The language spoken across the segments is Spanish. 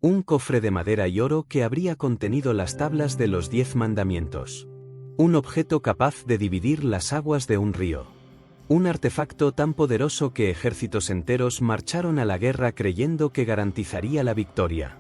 Un cofre de madera y oro que habría contenido las tablas de los 10 mandamientos. Un objeto capaz de dividir las aguas de un río. Un artefacto tan poderoso que ejércitos enteros marcharon a la guerra creyendo que garantizaría la victoria.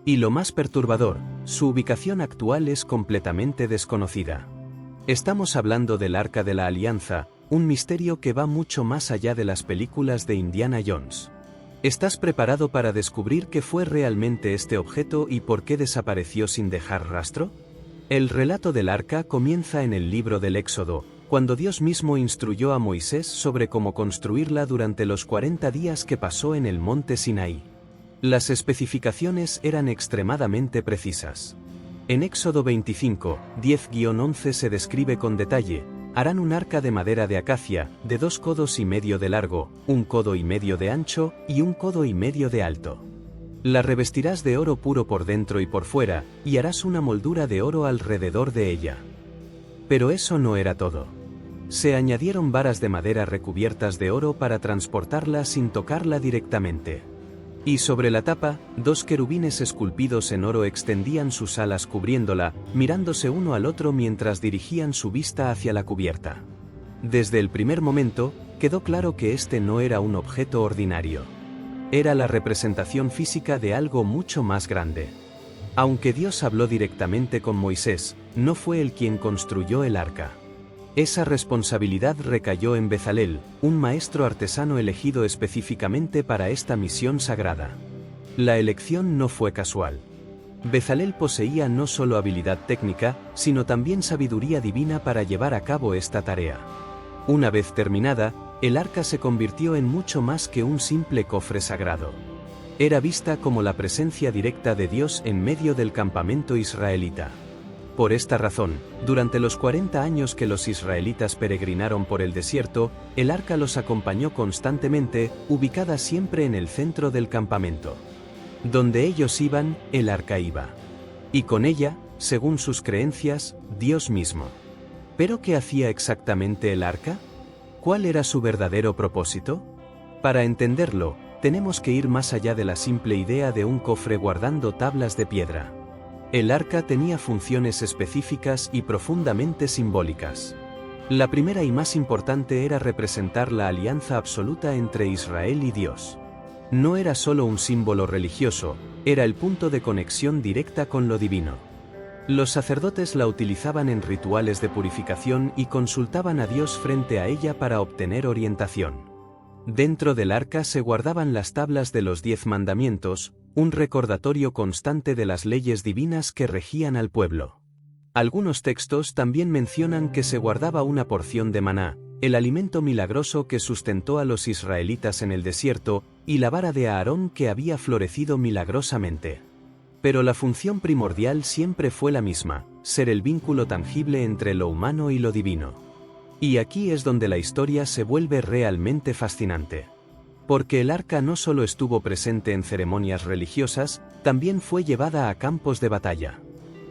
Y lo más perturbador, su ubicación actual es completamente desconocida. Estamos hablando del Arca de la Alianza, un misterio que va mucho más allá de las películas de Indiana Jones. ¿Estás preparado para descubrir qué fue realmente este objeto y por qué desapareció sin dejar rastro? El relato del Arca comienza en el libro del Éxodo, cuando Dios mismo instruyó a Moisés sobre cómo construirla durante los 40 días que pasó en el monte Sinaí. Las especificaciones eran extremadamente precisas. En Éxodo 25, 10-11 se describe con detalle: harán un arca de madera de acacia, de 2 codos y medio de largo, 1 codo y medio de ancho, y 1 codo y medio de alto. La revestirás de oro puro por dentro y por fuera, y harás una moldura de oro alrededor de ella. Pero eso no era todo. Se añadieron varas de madera recubiertas de oro para transportarla sin tocarla directamente. Y sobre la tapa, 2 querubines esculpidos en oro extendían sus alas cubriéndola, mirándose uno al otro mientras dirigían su vista hacia la cubierta. Desde el primer momento, quedó claro que este no era un objeto ordinario. Era la representación física de algo mucho más grande. Aunque Dios habló directamente con Moisés, no fue él quien construyó el arca. Esa responsabilidad recayó en Bezalel, un maestro artesano elegido específicamente para esta misión sagrada. La elección no fue casual. Bezalel poseía no solo habilidad técnica, sino también sabiduría divina para llevar a cabo esta tarea. Una vez terminada, el arca se convirtió en mucho más que un simple cofre sagrado. Era vista como la presencia directa de Dios en medio del campamento israelita. Por esta razón, durante los 40 años que los israelitas peregrinaron por el desierto, el arca los acompañó constantemente, ubicada siempre en el centro del campamento. Donde ellos iban, el arca iba. Y con ella, según sus creencias, Dios mismo. ¿Pero qué hacía exactamente el arca? ¿Cuál era su verdadero propósito? Para entenderlo, tenemos que ir más allá de la simple idea de un cofre guardando tablas de piedra. El arca tenía funciones específicas y profundamente simbólicas. La primera y más importante era representar la alianza absoluta entre Israel y Dios. No era solo un símbolo religioso, era el punto de conexión directa con lo divino. Los sacerdotes la utilizaban en rituales de purificación y consultaban a Dios frente a ella para obtener orientación. Dentro del arca se guardaban las tablas de los 10 mandamientos, un recordatorio constante de las leyes divinas que regían al pueblo. Algunos textos también mencionan que se guardaba una porción de maná, el alimento milagroso que sustentó a los israelitas en el desierto, y la vara de Aarón que había florecido milagrosamente. Pero la función primordial siempre fue la misma: ser el vínculo tangible entre lo humano y lo divino. Y aquí es donde la historia se vuelve realmente fascinante. Porque el arca no solo estuvo presente en ceremonias religiosas, también fue llevada a campos de batalla.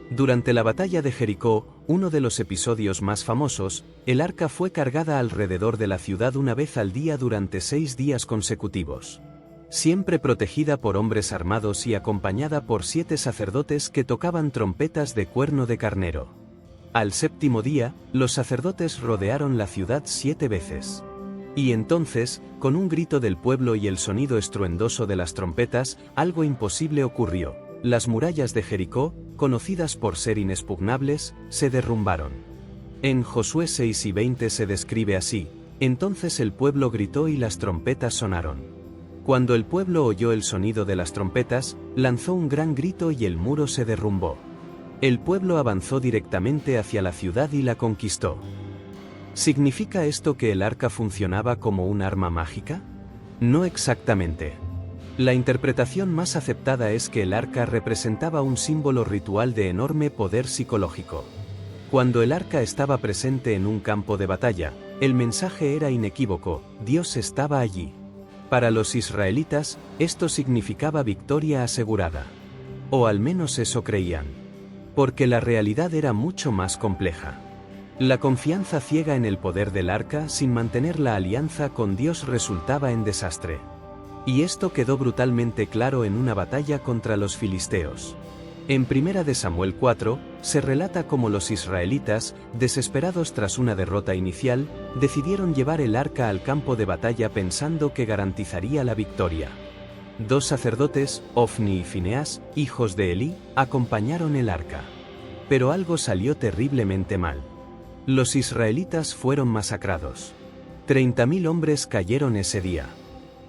Durante la batalla de Jericó, uno de los episodios más famosos, el arca fue cargada alrededor de la ciudad una vez al día durante 6 días consecutivos. Siempre protegida por hombres armados y acompañada por 7 sacerdotes que tocaban trompetas de cuerno de carnero. Al 7º día, los sacerdotes rodearon la ciudad 7 veces. Y entonces, con un grito del pueblo y el sonido estruendoso de las trompetas, algo imposible ocurrió. Las murallas de Jericó, conocidas por ser inexpugnables, se derrumbaron. En Josué 6:20 se describe así: entonces el pueblo gritó y las trompetas sonaron. Cuando el pueblo oyó el sonido de las trompetas, lanzó un gran grito y el muro se derrumbó. El pueblo avanzó directamente hacia la ciudad y la conquistó. ¿Significa esto que el arca funcionaba como un arma mágica? No exactamente. La interpretación más aceptada es que el arca representaba un símbolo ritual de enorme poder psicológico. Cuando el arca estaba presente en un campo de batalla, el mensaje era inequívoco: Dios estaba allí. Para los israelitas, esto significaba victoria asegurada. O al menos eso creían. Porque la realidad era mucho más compleja. La confianza ciega en el poder del arca sin mantener la alianza con Dios resultaba en desastre. Y esto quedó brutalmente claro en una batalla contra los filisteos. En 1 de Samuel 4, se relata cómo los israelitas, desesperados tras una derrota inicial, decidieron llevar el arca al campo de batalla pensando que garantizaría la victoria. 2 sacerdotes, Ofni y Fineás, hijos de Elí, acompañaron el arca. Pero algo salió terriblemente mal. Los israelitas fueron masacrados. 30.000 hombres cayeron ese día.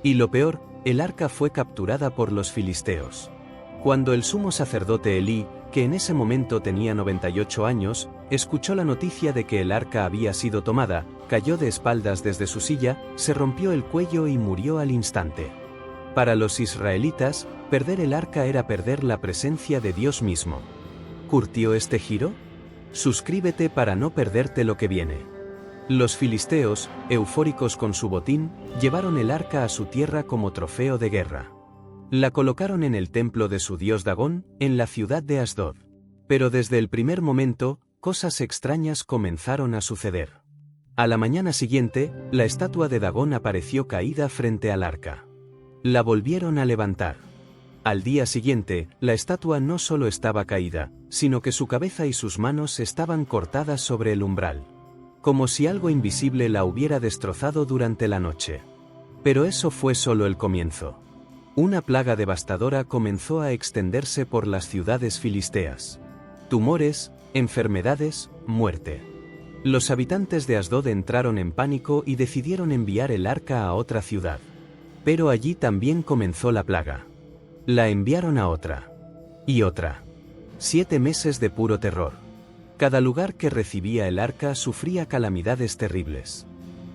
Y lo peor, el arca fue capturada por los filisteos. Cuando el sumo sacerdote Elí, que en ese momento tenía 98 años, escuchó la noticia de que el arca había sido tomada, cayó de espaldas desde su silla, se rompió el cuello y murió al instante. Para los israelitas, perder el arca era perder la presencia de Dios mismo. ¿Curtió este giro? Suscríbete para no perderte lo que viene. Los filisteos, eufóricos con su botín, llevaron el arca a su tierra como trofeo de guerra. La colocaron en el templo de su dios Dagón, en la ciudad de Asdod. Pero desde el primer momento, cosas extrañas comenzaron a suceder. A la mañana siguiente, la estatua de Dagón apareció caída frente al arca. La volvieron a levantar. Al día siguiente, la estatua no solo estaba caída, sino que su cabeza y sus manos estaban cortadas sobre el umbral. Como si algo invisible la hubiera destrozado durante la noche. Pero eso fue solo el comienzo. Una plaga devastadora comenzó a extenderse por las ciudades filisteas. Tumores, enfermedades, muerte. Los habitantes de Asdod entraron en pánico y decidieron enviar el arca a otra ciudad. Pero allí también comenzó la plaga. La enviaron a otra. Y otra. 7 meses de puro terror. Cada lugar que recibía el arca sufría calamidades terribles.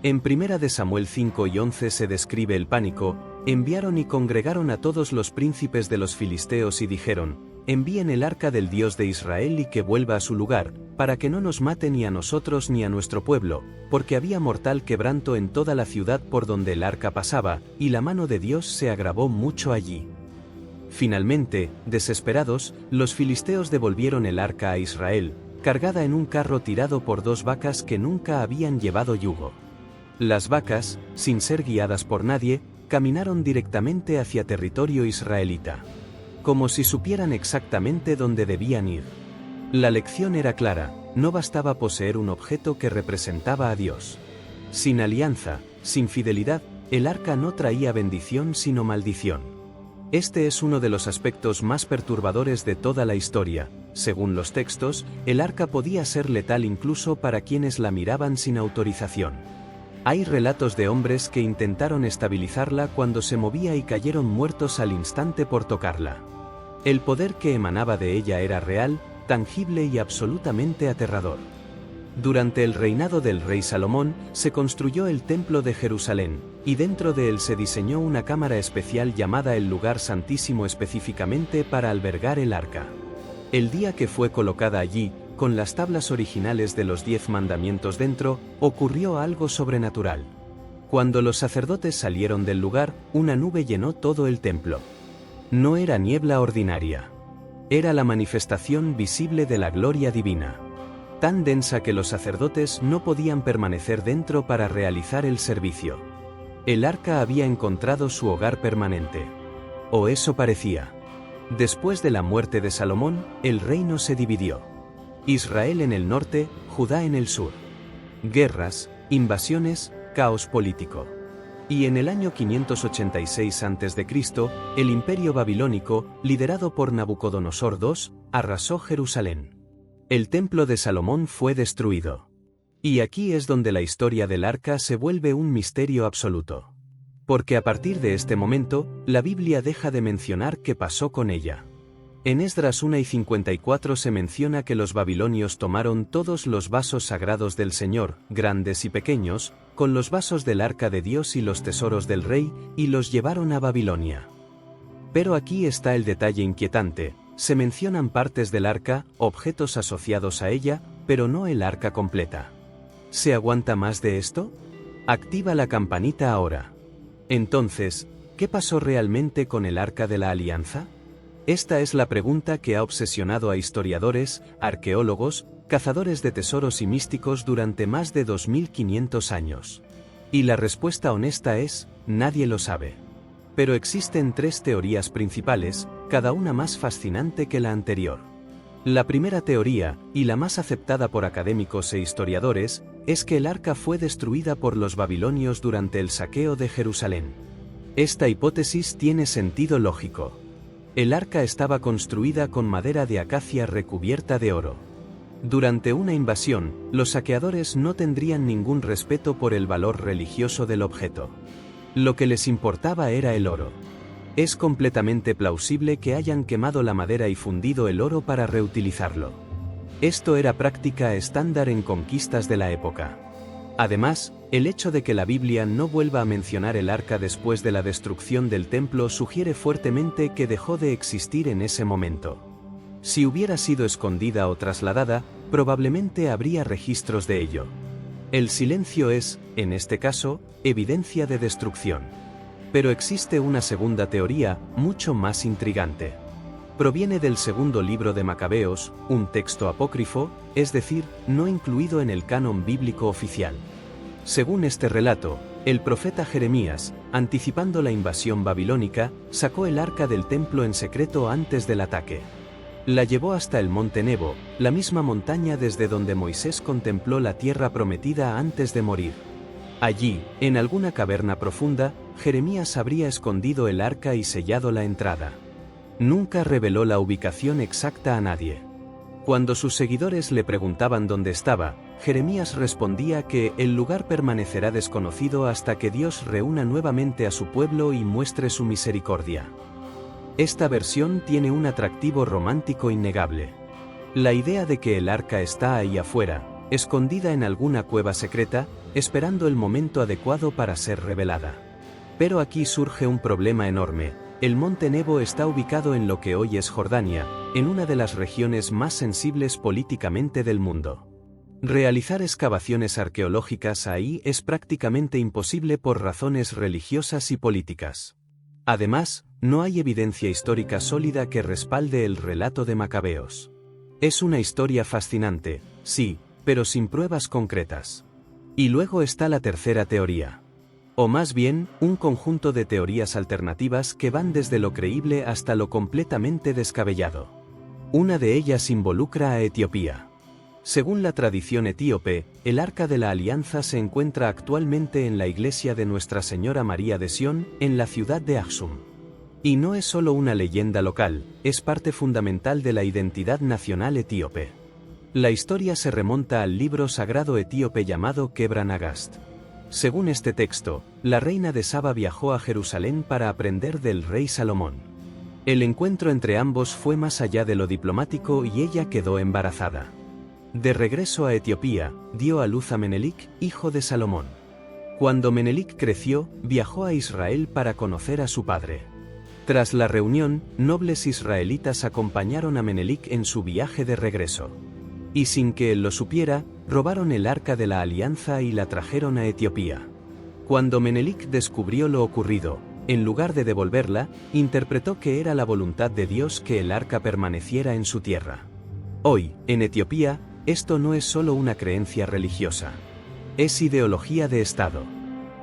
En 1 de Samuel 5 y 11 se describe el pánico. Enviaron y congregaron a todos los príncipes de los filisteos y dijeron: envíen el arca del Dios de Israel y que vuelva a su lugar, para que no nos mate ni a nosotros ni a nuestro pueblo, porque había mortal quebranto en toda la ciudad por donde el arca pasaba, y la mano de Dios se agravó mucho allí. Finalmente, desesperados, los filisteos devolvieron el arca a Israel, cargada en un carro tirado por 2 vacas que nunca habían llevado yugo. Las vacas, sin ser guiadas por nadie, caminaron directamente hacia territorio israelita. Como si supieran exactamente dónde debían ir. La lección era clara: no bastaba poseer un objeto que representaba a Dios. Sin alianza, sin fidelidad, el arca no traía bendición sino maldición. Este es uno de los aspectos más perturbadores de toda la historia. Según los textos, el arca podía ser letal incluso para quienes la miraban sin autorización. Hay relatos de hombres que intentaron estabilizarla cuando se movía y cayeron muertos al instante por tocarla. El poder que emanaba de ella era real, tangible y absolutamente aterrador. Durante el reinado del rey Salomón, se construyó el Templo de Jerusalén, y dentro de él se diseñó una cámara especial llamada el Lugar Santísimo específicamente para albergar el arca. El día que fue colocada allí, con las tablas originales de los 10 mandamientos dentro, ocurrió algo sobrenatural. Cuando los sacerdotes salieron del lugar, una nube llenó todo el templo. No era niebla ordinaria. Era la manifestación visible de la gloria divina. Tan densa que los sacerdotes no podían permanecer dentro para realizar el servicio. El arca había encontrado su hogar permanente. O eso parecía. Después de la muerte de Salomón, el reino se dividió. Israel en el norte, Judá en el sur. Guerras, invasiones, caos político. Y en el año 586 a.C., el imperio babilónico, liderado por Nabucodonosor II, arrasó Jerusalén. El templo de Salomón fue destruido. Y aquí es donde la historia del arca se vuelve un misterio absoluto. Porque a partir de este momento, la Biblia deja de mencionar qué pasó con ella. En Esdras 1 y 54 se menciona que los babilonios tomaron todos los vasos sagrados del Señor, grandes y pequeños, con los vasos del arca de Dios y los tesoros del rey, y los llevaron a Babilonia. Pero aquí está el detalle inquietante: se mencionan partes del arca, objetos asociados a ella, pero no el arca completa. ¿Se aguanta más de esto? Activa la campanita ahora. Entonces, ¿qué pasó realmente con el arca de la alianza? Esta es la pregunta que ha obsesionado a historiadores, arqueólogos, cazadores de tesoros y místicos durante más de 2500 años. Y la respuesta honesta es: nadie lo sabe. Pero existen tres teorías principales, cada una más fascinante que la anterior. La primera teoría, y la más aceptada por académicos e historiadores, es que el arca fue destruida por los babilonios durante el saqueo de Jerusalén. Esta hipótesis tiene sentido lógico. El arca estaba construida con madera de acacia recubierta de oro. Durante una invasión, los saqueadores no tendrían ningún respeto por el valor religioso del objeto. Lo que les importaba era el oro. Es completamente plausible que hayan quemado la madera y fundido el oro para reutilizarlo. Esto era práctica estándar en conquistas de la época. Además, el hecho de que la Biblia no vuelva a mencionar el arca después de la destrucción del templo sugiere fuertemente que dejó de existir en ese momento. Si hubiera sido escondida o trasladada, probablemente habría registros de ello. El silencio es, en este caso, evidencia de destrucción. Pero existe una segunda teoría, mucho más intrigante. Proviene del segundo libro de Macabeos, un texto apócrifo, es decir, no incluido en el canon bíblico oficial. Según este relato, el profeta Jeremías, anticipando la invasión babilónica, sacó el arca del templo en secreto antes del ataque. La llevó hasta el monte Nebo, la misma montaña desde donde Moisés contempló la tierra prometida antes de morir. Allí, en alguna caverna profunda, Jeremías habría escondido el arca y sellado la entrada. Nunca reveló la ubicación exacta a nadie. Cuando sus seguidores le preguntaban dónde estaba, Jeremías respondía que el lugar permanecerá desconocido hasta que Dios reúna nuevamente a su pueblo y muestre su misericordia. Esta versión tiene un atractivo romántico innegable. La idea de que el arca está ahí afuera, escondida en alguna cueva secreta, esperando el momento adecuado para ser revelada. Pero aquí surge un problema enorme. El monte Nebo está ubicado en lo que hoy es Jordania, en una de las regiones más sensibles políticamente del mundo. Realizar excavaciones arqueológicas ahí es prácticamente imposible por razones religiosas y políticas. Además, no hay evidencia histórica sólida que respalde el relato de Macabeos. Es una historia fascinante, sí, pero sin pruebas concretas. Y luego está la tercera teoría. O más bien, un conjunto de teorías alternativas que van desde lo creíble hasta lo completamente descabellado. Una de ellas involucra a Etiopía. Según la tradición etíope, el Arca de la Alianza se encuentra actualmente en la iglesia de Nuestra Señora María de Sion, en la ciudad de Aksum. Y no es solo una leyenda local, es parte fundamental de la identidad nacional etíope. La historia se remonta al libro sagrado etíope llamado Kebra Nagast. Según este texto, la reina de Saba viajó a Jerusalén para aprender del rey Salomón. El encuentro entre ambos fue más allá de lo diplomático y ella quedó embarazada. De regreso a Etiopía, dio a luz a Menelik, hijo de Salomón. Cuando Menelik creció, viajó a Israel para conocer a su padre. Tras la reunión, nobles israelitas acompañaron a Menelik en su viaje de regreso. Y sin que él lo supiera, robaron el Arca de la Alianza y la trajeron a Etiopía. Cuando Menelik descubrió lo ocurrido, en lugar de devolverla, interpretó que era la voluntad de Dios que el arca permaneciera en su tierra. Hoy, en Etiopía, esto no es solo una creencia religiosa. Es ideología de Estado.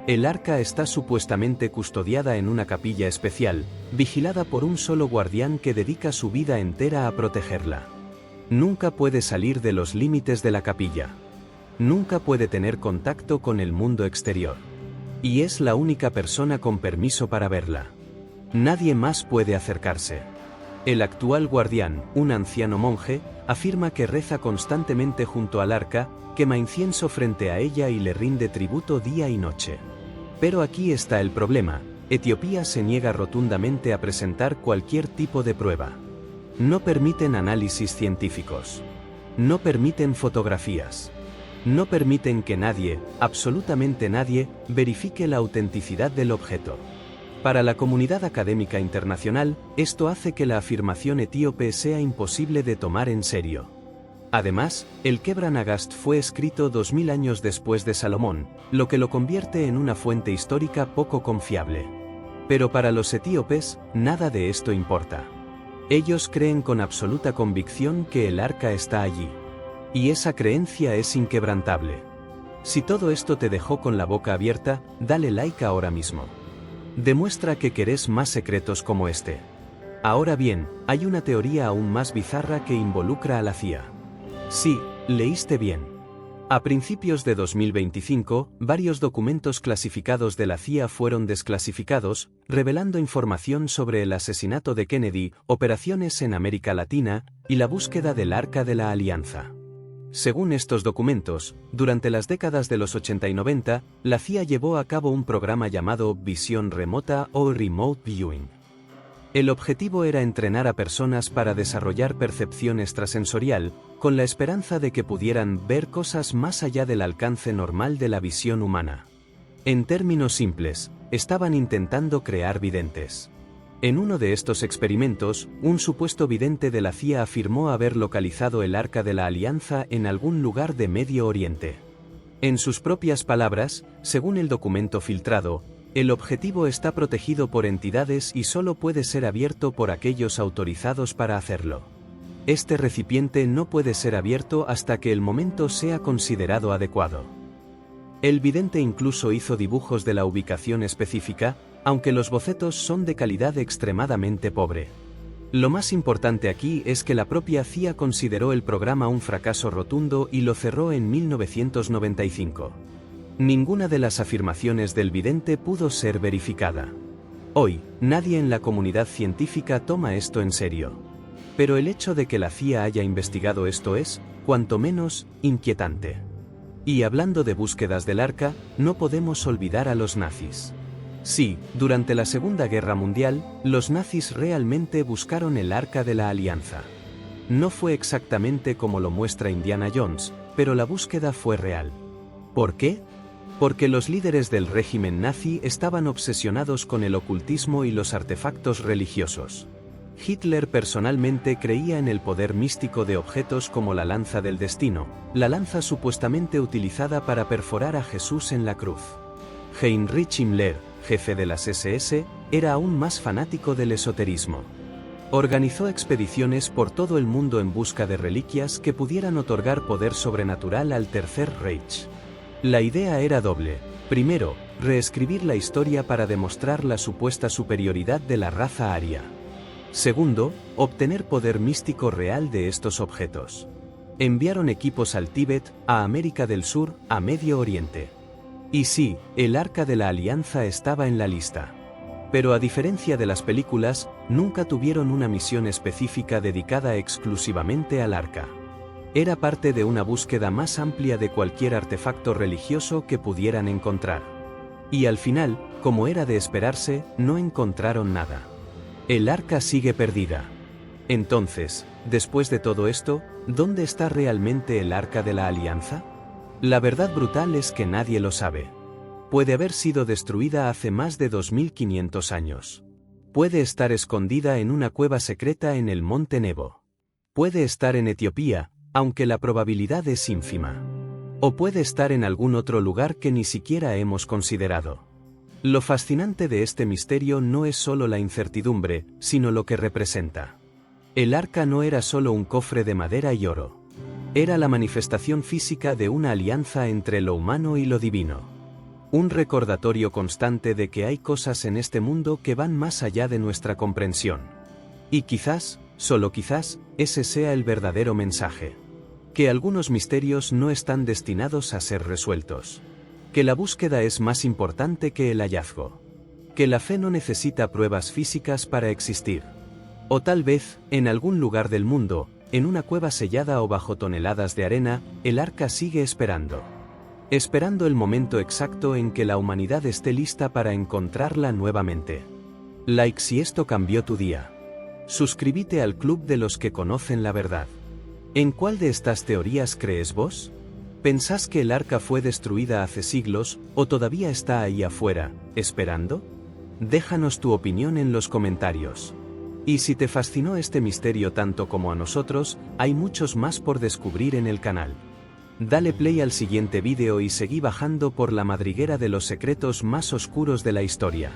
El arca está supuestamente custodiada en una capilla especial, vigilada por un solo guardián que dedica su vida entera a protegerla. Nunca puede salir de los límites de la capilla. Nunca puede tener contacto con el mundo exterior. Y es la única persona con permiso para verla. Nadie más puede acercarse. El actual guardián, un anciano monje, afirma que reza constantemente junto al arca, quema incienso frente a ella y le rinde tributo día y noche. Pero aquí está el problema: Etiopía se niega rotundamente a presentar cualquier tipo de prueba. No permiten análisis científicos. No permiten fotografías. No permiten que nadie, absolutamente nadie, verifique la autenticidad del objeto. Para la comunidad académica internacional, esto hace que la afirmación etíope sea imposible de tomar en serio. Además, el Kebra Nagast fue escrito 2000 años después de Salomón, lo que lo convierte en una fuente histórica poco confiable. Pero para los etíopes, nada de esto importa. Ellos creen con absoluta convicción que el arca está allí. Y esa creencia es inquebrantable. Si todo esto te dejó con la boca abierta, dale like ahora mismo. Demuestra que querés más secretos como este. Ahora bien, hay una teoría aún más bizarra que involucra a la CIA. Sí, leíste bien. A principios de 2025, varios documentos clasificados de la CIA fueron desclasificados, revelando información sobre el asesinato de Kennedy, operaciones en América Latina, y la búsqueda del Arca de la Alianza. Según estos documentos, durante las décadas de los 80 y 90, la CIA llevó a cabo un programa llamado Visión Remota o Remote Viewing. El objetivo era entrenar a personas para desarrollar percepción extrasensorial, con la esperanza de que pudieran ver cosas más allá del alcance normal de la visión humana. En términos simples, estaban intentando crear videntes. En uno de estos experimentos, un supuesto vidente de la CIA afirmó haber localizado el Arca de la Alianza en algún lugar de Medio Oriente. En sus propias palabras, según el documento filtrado, el objetivo está protegido por entidades y solo puede ser abierto por aquellos autorizados para hacerlo. Este recipiente no puede ser abierto hasta que el momento sea considerado adecuado. El vidente incluso hizo dibujos de la ubicación específica, aunque los bocetos son de calidad extremadamente pobre. Lo más importante aquí es que la propia CIA consideró el programa un fracaso rotundo y lo cerró en 1995. Ninguna de las afirmaciones del vidente pudo ser verificada. Hoy, nadie en la comunidad científica toma esto en serio. Pero el hecho de que la CIA haya investigado esto es, cuanto menos, inquietante. Y hablando de búsquedas del arca, no podemos olvidar a los nazis. Sí, durante la Segunda Guerra Mundial, los nazis realmente buscaron el Arca de la Alianza. No fue exactamente como lo muestra Indiana Jones, pero la búsqueda fue real. ¿Por qué? Porque los líderes del régimen nazi estaban obsesionados con el ocultismo y los artefactos religiosos. Hitler personalmente creía en el poder místico de objetos como la lanza del destino, la lanza supuestamente utilizada para perforar a Jesús en la cruz. Heinrich Himmler, jefe de las SS, era aún más fanático del esoterismo. Organizó expediciones por todo el mundo en busca de reliquias que pudieran otorgar poder sobrenatural al Tercer Reich. La idea era doble. Primero, reescribir la historia para demostrar la supuesta superioridad de la raza aria. Segundo, obtener poder místico real de estos objetos. Enviaron equipos al Tíbet, a América del Sur, a Medio Oriente. Y sí, el Arca de la Alianza estaba en la lista. Pero a diferencia de las películas, nunca tuvieron una misión específica dedicada exclusivamente al Arca. Era parte de una búsqueda más amplia de cualquier artefacto religioso que pudieran encontrar. Y al final, como era de esperarse, no encontraron nada. El Arca sigue perdida. Entonces, después de todo esto, ¿dónde está realmente el Arca de la Alianza? La verdad brutal es que nadie lo sabe. Puede haber sido destruida hace más de 2500 años. Puede estar escondida en una cueva secreta en el Monte Nebo. Puede estar en Etiopía, aunque la probabilidad es ínfima. O puede estar en algún otro lugar que ni siquiera hemos considerado. Lo fascinante de este misterio no es solo la incertidumbre, sino lo que representa. El arca no era solo un cofre de madera y oro. Era la manifestación física de una alianza entre lo humano y lo divino. Un recordatorio constante de que hay cosas en este mundo que van más allá de nuestra comprensión. Y quizás, solo quizás, ese sea el verdadero mensaje. Que algunos misterios no están destinados a ser resueltos. Que la búsqueda es más importante que el hallazgo. Que la fe no necesita pruebas físicas para existir. O tal vez, en algún lugar del mundo, en una cueva sellada o bajo toneladas de arena, el arca sigue esperando. Esperando el momento exacto en que la humanidad esté lista para encontrarla nuevamente. Like si esto cambió tu día. Suscríbete al club de los que conocen la verdad. ¿En cuál de estas teorías crees vos? ¿Pensás que el arca fue destruida hace siglos, o todavía está ahí afuera, esperando? Déjanos tu opinión en los comentarios. Y si te fascinó este misterio tanto como a nosotros, hay muchos más por descubrir en el canal. Dale play al siguiente vídeo y seguí bajando por la madriguera de los secretos más oscuros de la historia.